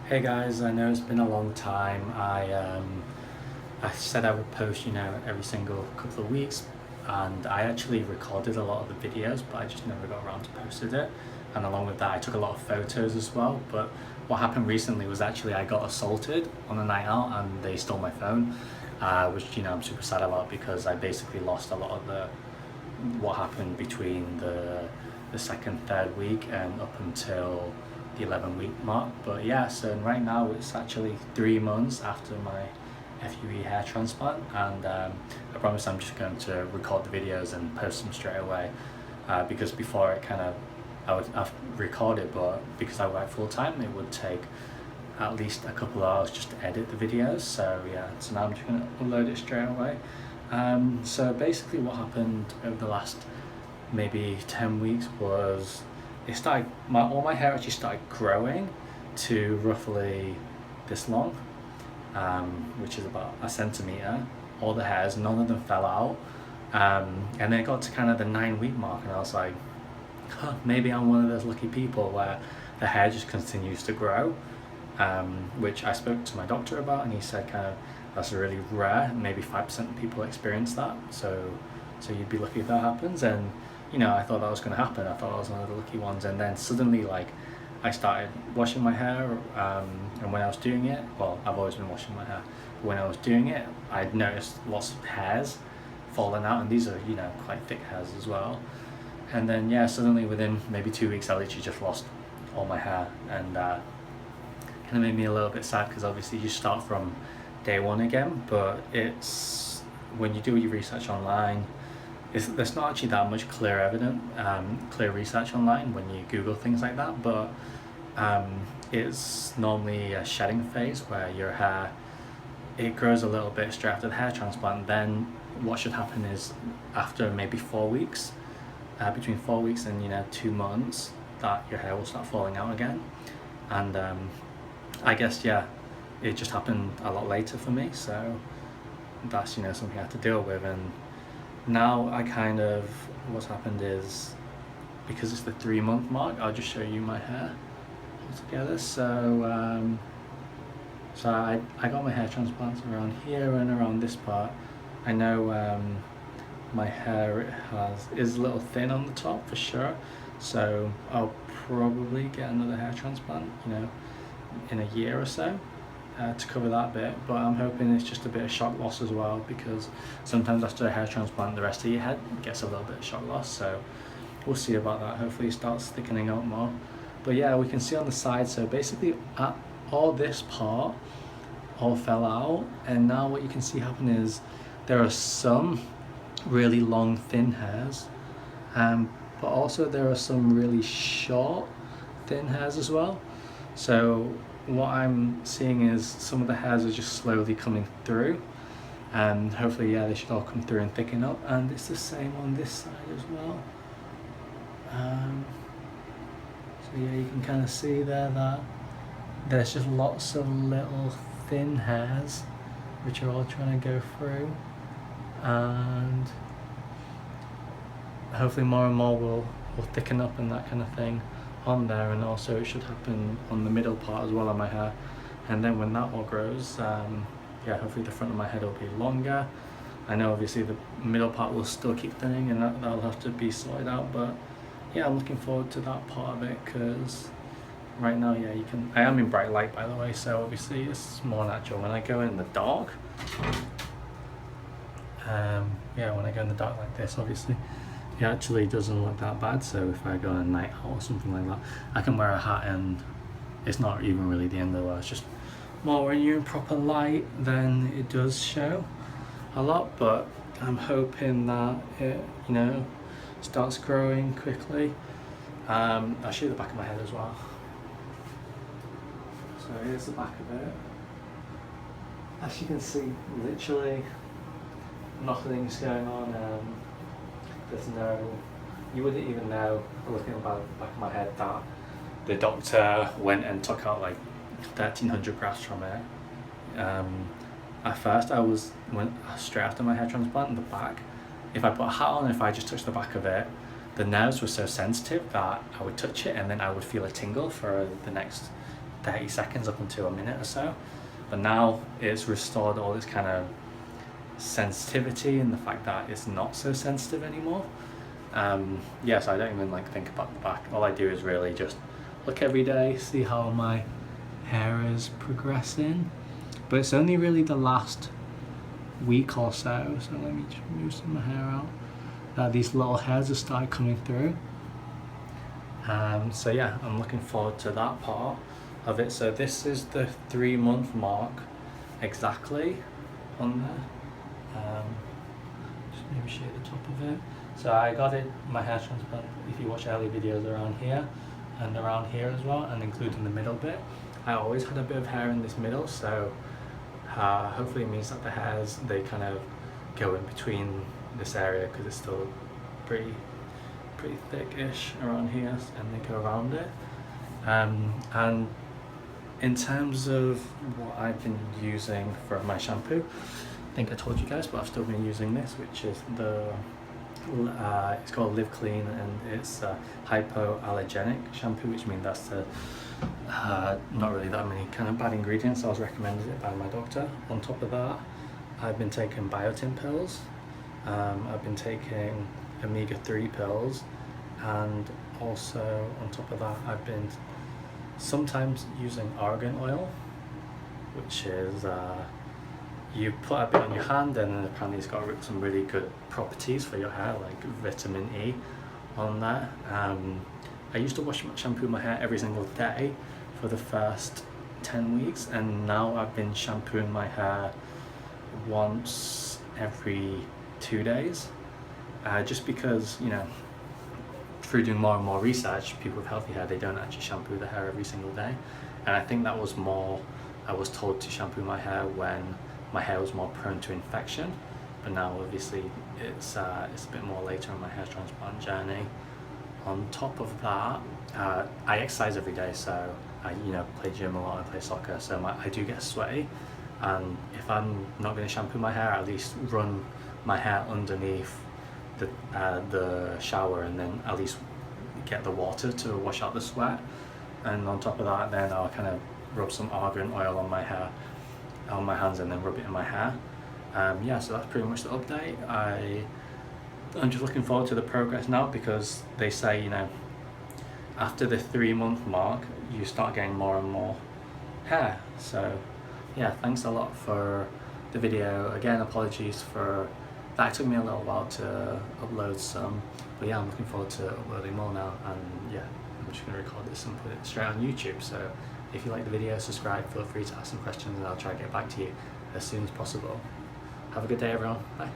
Hey guys, I know it's been a long time. I said I would post, every single couple of weeks, and I actually recorded a lot of the videos, but I just never got around to posted it. And along with that, I took a lot of photos as well. But what happened recently was actually I got assaulted on a night out, and they stole my phone, which I'm super sad about because I basically lost a lot of the what happened between the second, third week and up until the 11-week mark. But yeah, so right now it's actually 3 months after my FUE hair transplant, and I promise I'm just going to record the videos and post them straight away, because before it kind of I've recorded, but because I work full time it would take at least a couple of hours just to edit the videos. So yeah, so now I'm just going to upload it straight away. So basically what happened over the last maybe 10 weeks was all my hair actually started growing to roughly this long, which is about a centimeter. All the hairs, none of them fell out. And then it got to kind of the 9-week mark, and I was like, maybe I'm one of those lucky people where the hair just continues to grow, which I spoke to my doctor about, and he said kind of that's really rare. Maybe 5% of people experience that. So you'd be lucky if that happens. And I thought that was going to happen. I thought I was one of the lucky ones. And then suddenly, like, I started washing my hair, and when I was doing it, well, I've always been washing my hair, but when I was doing it, I'd noticed lots of hairs falling out, and these are quite thick hairs as well. And then suddenly within maybe 2 weeks, I literally just lost all my hair, and kind of made me a little bit sad because obviously you start from day one again. But it's when you do your research online, there's not actually that much clear research online when you Google things like that. But it's normally a shedding phase where your hair, it grows a little bit straight after the hair transplant. Then what should happen is after maybe 4 weeks, between 4 weeks and 2 months, that your hair will start falling out again. And I guess it just happened a lot later for me, so that's something I have to deal with. And now what's happened is, because it's the 3-month mark, I'll just show you my hair altogether. So I got my hair transplants around here and around this part. I know my hair is a little thin on the top for sure, so I'll probably get another hair transplant in a year or so, to cover that bit. But I'm hoping it's just a bit of shock loss as well, because sometimes after a hair transplant the rest of your head gets a little bit of shock loss, so we'll see about that. Hopefully it starts thickening out more. But yeah, we can see on the side, so basically all this part all fell out, and now what you can see happen is there are some really long thin hairs, but also there are some really short thin hairs as well. So what I'm seeing is some of the hairs are just slowly coming through, and hopefully they should all come through and thicken up. And it's the same on this side as well. So you can kind of see there that there's just lots of little thin hairs which are all trying to go through, and hopefully more and more will thicken up and that kind of thing on there. And also it should happen on the middle part as well of my hair, and then when that all grows, hopefully the front of my head will be longer. I know obviously the middle part will still keep thinning, and that'll have to be sorted out. But I'm looking forward to that part of it, because right now I am in bright light, by the way, so obviously it's more natural. When I go in the dark, when I go in the dark like this, obviously it actually doesn't look that bad. So if I go on a night out or something like that, I can wear a hat and it's not even really the end of the world. It's just more when you're in proper light, then it does show a lot. But I'm hoping that it starts growing quickly. I'll show you the back of my head as well. So here's the back of it. As you can see, literally nothing's going on. You wouldn't even know, looking at the back of my head, that the doctor went and took out like 1,300 grafts from it. At first went straight after my hair transplant in the back. If I put a hat on, if I just touched the back of it, the nerves were so sensitive that I would touch it and then I would feel a tingle for the next 30 seconds up until a minute or so, but now it's restored all its kind of sensitivity and the fact that it's not so sensitive anymore. Yeah, so I don't even like think about the back. All I do is really just look every day, see how my hair is progressing, but it's only really the last week or so let me just move some of my hair out, that these little hairs have started coming through. So yeah, I'm looking forward to that part of it. So this is the 3-month mark exactly on there. Just maybe show the top of it. So I got it, my hair transplant, if you watch early videos, around here and around here as well, and including the middle bit. I always had a bit of hair in this middle, so hopefully it means that the hairs, they kind of go in between this area, because it's still pretty thick-ish around here, and they go around it. And in terms of what I've been using for my shampoo, I think I told you guys, but I've still been using this, which is the it's called Live Clean, and it's a hypoallergenic shampoo, which means that's the not really that many kind of bad ingredients. I was recommended it by my doctor. On top of that, I've been taking biotin pills, I've been taking omega-3 pills, and also on top of that I've been sometimes using argan oil, which is you put a bit on your hand, and then apparently it's got some really good properties for your hair, like vitamin E on that. I used to shampoo my hair every single day for the first 10 weeks, and now I've been shampooing my hair once every 2 days, just because, you know, through doing more and more research, people with healthy hair, they don't actually shampoo their hair every single day. And I think that was more, I was told to shampoo my hair when my hair was more prone to infection, but now obviously it's a bit more later in my hair transplant journey. On top of that, I exercise every day, so I play gym a lot, I play soccer, so I do get sweaty, and if I'm not going to shampoo my hair, at least run my hair underneath the shower, and then at least get the water to wash out the sweat. And on top of that, then I'll kind of rub some argan oil on my hair, on my hands, and then rub it in my hair. Yeah, so that's pretty much the update. I'm just looking forward to the progress now, because they say, you know, after the 3-month mark you start getting more and more hair. So yeah, thanks a lot for the video. Again, apologies for that, it took me a little while to upload some, but yeah, I'm looking forward to uploading more now. And yeah, I'm just going to record this and put it straight on YouTube. So if you like the video, subscribe, feel free to ask some questions, and I'll try to get back to you as soon as possible. Have a good day, everyone. Bye.